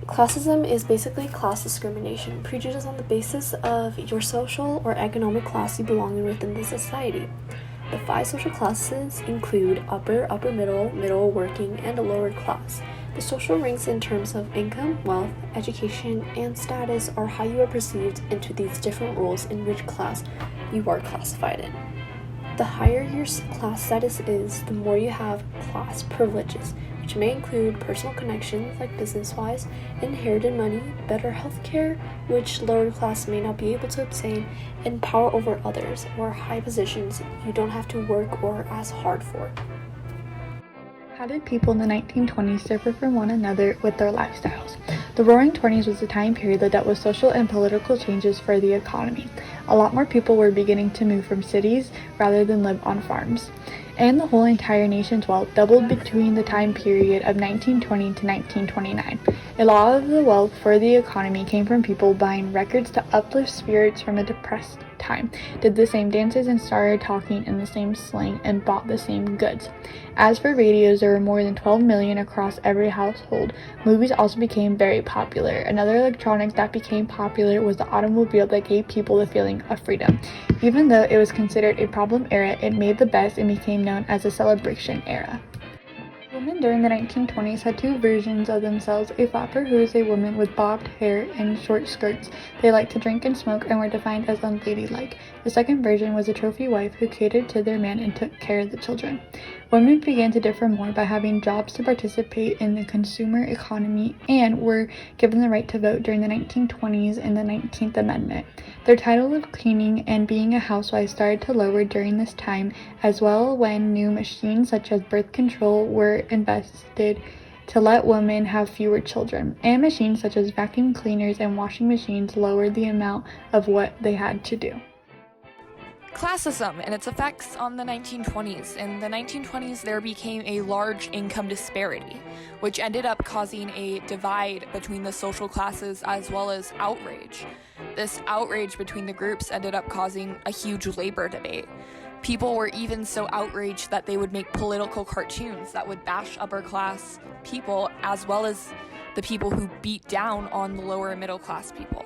Classism is basically class discrimination, prejudice on the basis of your social or economic class you belong in within the society. The 5 social classes include upper, upper middle, working, and a lower class. The social ranks in terms of income, wealth, education, and status are how you are perceived into these different roles in which class you are classified in. The higher your class status is, the more you have class privileges, which may include personal connections like business-wise, inherited money, better health care, which lower class may not be able to obtain, and power over others, or high positions you don't have to work or as hard for. How did people in the 1920s differ from one another with their lifestyles? The Roaring Twenties was a time period that dealt with social and political changes for the economy. A lot more people were beginning to move from cities rather than live on farms. And the whole entire nation's wealth doubled between the time period of 1920 to 1929. A lot of the wealth for the economy came from people buying records to uplift spirits from a depressed time, did the same dances and started talking in the same slang and bought the same goods. As for radios, there were more than 12 million across every household. Movies also became very popular. Another electronic that became popular was the automobile that gave people the feeling of freedom. Even though it was considered a problem era, it made the best and became known as a celebration era. Women during the 1920s had 2 versions of themselves: a flapper, who is a woman with bobbed hair and short skirts. They liked to drink and smoke and were defined as unladylike. The second version was a trophy wife who catered to their man and took care of the children. Women began to differ more by having jobs to participate in the consumer economy and were given the right to vote during the 1920s and the 19th Amendment. Their title of cleaning and being a housewife started to lower during this time as well, when new machines such as birth control were invested to let women have fewer children, and machines such as vacuum cleaners and washing machines lowered the amount of what they had to do. Classism and its effects on the 1920s. In the 1920s, there became a large income disparity, which ended up causing a divide between the social classes as well as outrage. This outrage between the groups ended up causing a huge labor debate. People were even so outraged that they would make political cartoons that would bash upper class people as well as the people who beat down on the lower and middle class people.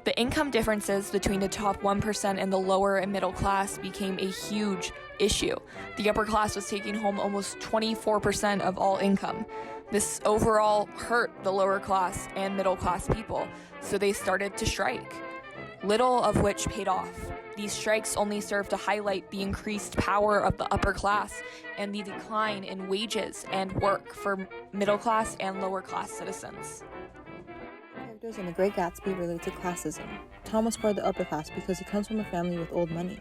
The income differences between the top 1% and the lower and middle class became a huge issue. The upper class was taking home almost 24% of all income. This overall hurt the lower class and middle class people, so they started to strike, little of which paid off. These strikes only served to highlight the increased power of the upper class and the decline in wages and work for middle class and lower class citizens. Characters in The Great Gatsby relate to classism. Tom was part of the upper class because he comes from a family with old money.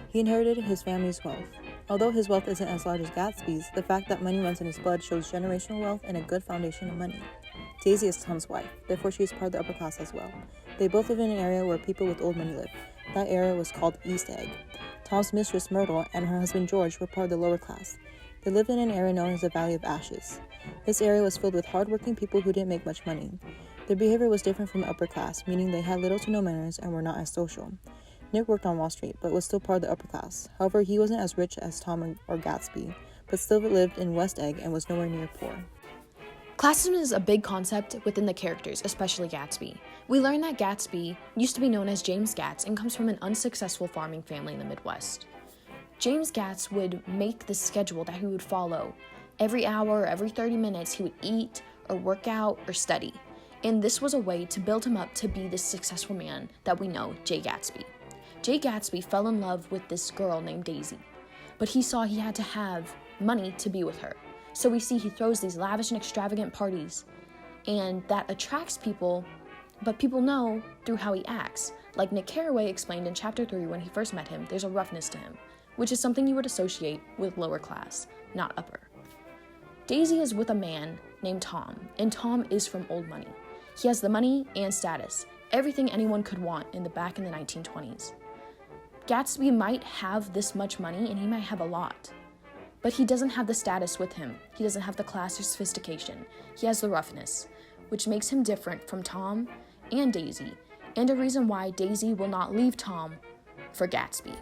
He inherited his family's wealth. Although his wealth isn't as large as Gatsby's, the fact that money runs in his blood shows generational wealth and a good foundation of money. Daisy is Tom's wife, therefore she is part of the upper class as well. They both live in an area where people with old money live. That area was called East Egg. Tom's mistress Myrtle and her husband George were part of the lower class. They lived in an area known as the Valley of Ashes. This area was filled with hardworking people who didn't make much money. Their behavior was different from the upper class, meaning they had little to no manners and were not as social. Nick worked on Wall Street, but was still part of the upper class. However, he wasn't as rich as Tom or Gatsby, but still lived in West Egg and was nowhere near poor. Classism is a big concept within the characters, especially Gatsby. We learn that Gatsby used to be known as James Gatz and comes from an unsuccessful farming family in the Midwest. James Gatz would make the schedule that he would follow. Every hour, every 30 minutes, he would eat or work out or study. And this was a way to build him up to be the successful man that we know, Jay Gatsby. Jay Gatsby fell in love with this girl named Daisy, but he saw he had to have money to be with her. So we see he throws these lavish and extravagant parties, and that attracts people, but people know through how he acts. Like Nick Carraway explained in Chapter 3 when he first met him, there's a roughness to him, which is something you would associate with lower class, not upper. Daisy is with a man named Tom, and Tom is from old money. He has the money and status, everything anyone could want back in the 1920s. Gatsby might have this much money, and he might have a lot, but he doesn't have the status with him. He doesn't have the class or sophistication. He has the roughness, which makes him different from Tom and Daisy, and a reason why Daisy will not leave Tom for Gatsby.